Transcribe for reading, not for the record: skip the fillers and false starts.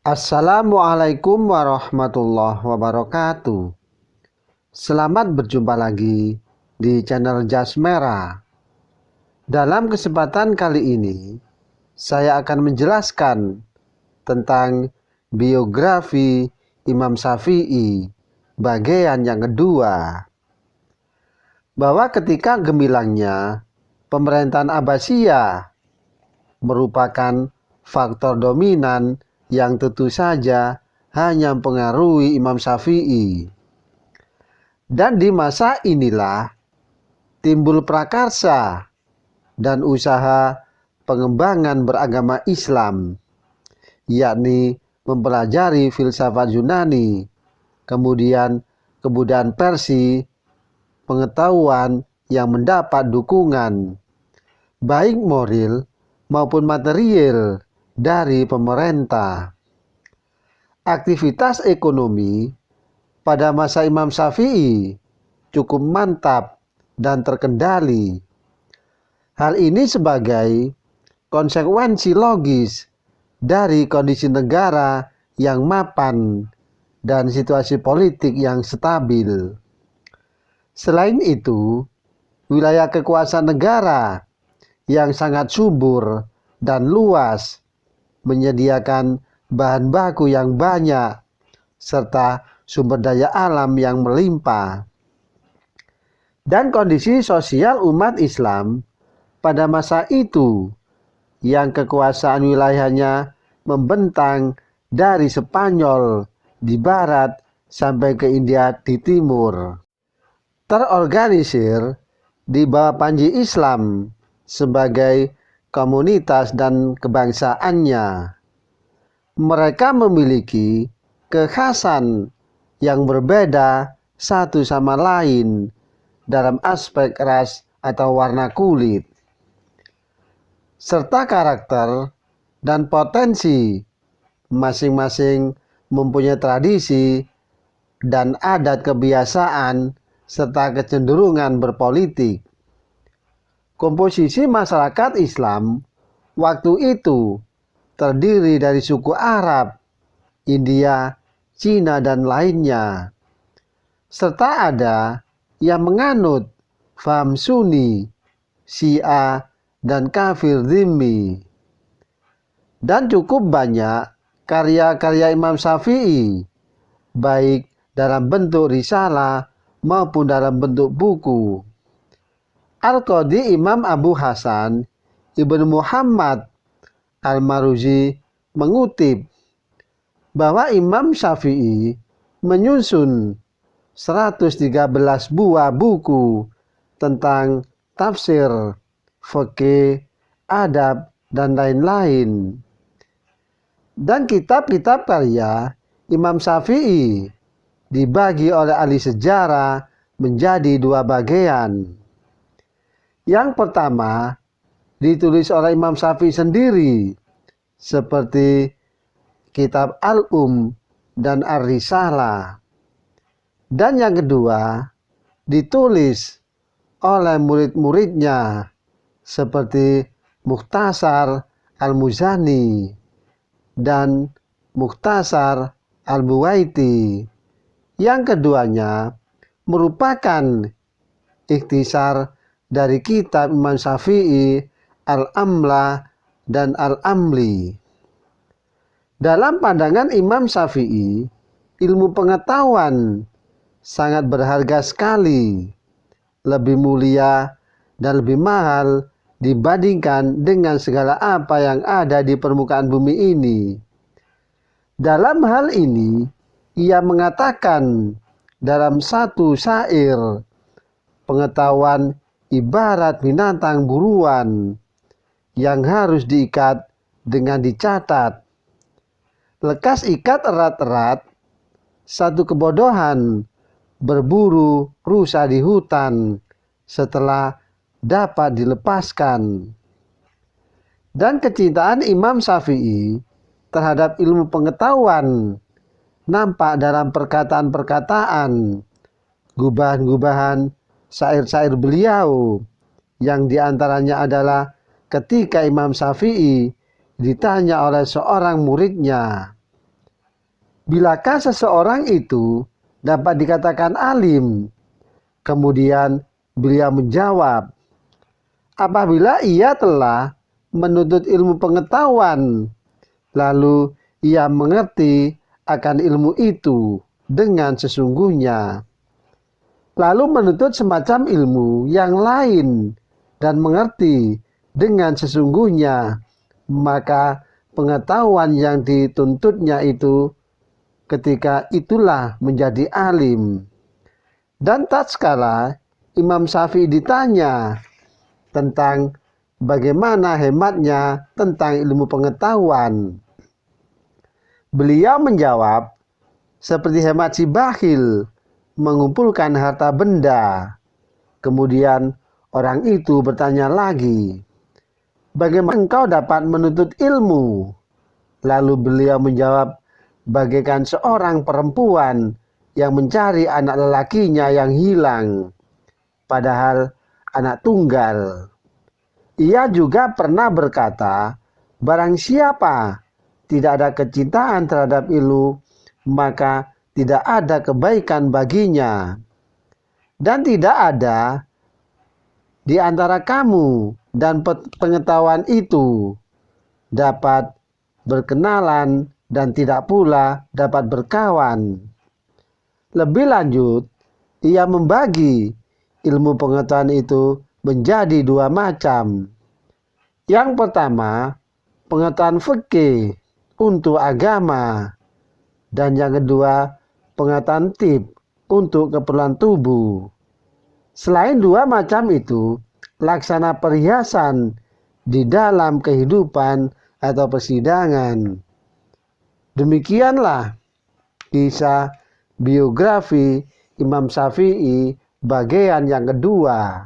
Assalamualaikum warahmatullahi wabarakatuh. Selamat berjumpa lagi di channel Jas Merah. Dalam kesempatan kali ini, saya akan menjelaskan tentang biografi Imam Syafi'i bagian yang kedua. Bahwa ketika gemilangnya pemerintahan Abbasiyah merupakan faktor dominan yang tentu saja hanya mempengaruhi Imam Syafi'i. Dan di masa inilah timbul prakarsa dan usaha pengembangan beragama Islam, yakni mempelajari filsafat Yunani, kemudian kebudayaan Persia, pengetahuan yang mendapat dukungan baik moral maupun material dari pemerintah. Aktivitas ekonomi pada masa Imam Syafi'i cukup mantap dan terkendali. Hal ini sebagai konsekuensi logis dari kondisi negara yang mapan dan situasi politik yang stabil. Selain itu, wilayah kekuasaan negara yang sangat subur dan luas menyediakan bahan baku yang banyak serta sumber daya alam yang melimpah. Dan kondisi sosial umat Islam pada masa itu yang kekuasaan wilayahnya membentang dari Spanyol di barat sampai ke India di timur, terorganisir di bawah panji Islam sebagai komunitas dan kebangsaannya. Mereka memiliki kekhasan yang berbeda satu sama lain dalam aspek ras atau warna kulit, serta karakter dan potensi. Masing-masing mempunyai tradisi dan adat kebiasaan serta kecenderungan berpolitik. Komposisi masyarakat Islam waktu itu terdiri dari suku Arab, India, Cina, dan lainnya. Serta ada yang menganut faham Sunni, Syiah, dan kafir dhimmi. Dan cukup banyak karya-karya Imam Syafi'i, baik dalam bentuk risalah maupun dalam bentuk buku. Al-Qadhi Imam Abu Hasan Ibn Muhammad Al-Maruzi mengutip bahwa Imam Syafi'i menyusun 113 buah buku tentang tafsir, fikih, adab, dan lain-lain. Dan kitab-kitab karya Imam Syafi'i dibagi oleh ahli sejarah menjadi dua bagian. Yang pertama ditulis oleh Imam Syafi'i sendiri, seperti kitab Al-Um dan Ar-Risalah. Dan yang kedua ditulis oleh murid-muridnya, seperti Mukhtasar Al-Muzani dan Mukhtasar Al-Buwaiti. Yang keduanya merupakan ikhtisar dari kitab Imam Syafi'i, Al-Amlah dan Al-Amli. Dalam pandangan Imam Syafi'i, ilmu pengetahuan sangat berharga sekali, lebih mulia dan lebih mahal dibandingkan dengan segala apa yang ada di permukaan bumi ini. Dalam hal ini, ia mengatakan dalam satu syair, pengetahuan ibarat binatang buruan yang harus diikat dengan dicatat. Lekas ikat erat-erat, satu kebodohan berburu rusa di hutan setelah dapat dilepaskan. Dan kecintaan Imam Syafi'i terhadap ilmu pengetahuan nampak dalam perkataan-perkataan, gubahan-gubahan syair-syair beliau, yang diantaranya adalah ketika Imam Syafi'i ditanya oleh seorang muridnya, Bilakah seseorang itu dapat dikatakan alim? Kemudian beliau menjawab, apabila ia telah menuntut ilmu pengetahuan, lalu ia mengerti akan ilmu itu dengan sesungguhnya, lalu menuntut semacam ilmu yang lain dan mengerti dengan sesungguhnya, maka pengetahuan yang dituntutnya itu ketika itulah menjadi alim. Dan tatkala Imam Syafi'i ditanya tentang bagaimana hematnya tentang ilmu pengetahuan, beliau menjawab, seperti hemat si bakhil mengumpulkan harta benda. Kemudian orang itu bertanya lagi, bagaimana engkau dapat menuntut ilmu? Lalu beliau menjawab, bagaikan seorang perempuan yang mencari anak lelakinya yang hilang, padahal anak tunggal. Ia juga pernah berkata, barang siapa tidak ada kecintaan terhadap ilmu, maka tidak ada kebaikan baginya. Dan tidak ada di antara kamu dan pengetahuan itu dapat berkenalan dan tidak pula dapat berkawan. Lebih lanjut, ia membagi ilmu pengetahuan itu menjadi dua macam. Yang pertama, pengetahuan fikih untuk agama, dan yang kedua, pengetahuan tib untuk keperluan tubuh. Selain dua macam itu, laksana perhiasan di dalam kehidupan atau persidangan. Demikianlah kisah biografi Imam Syafi'i bagian yang kedua.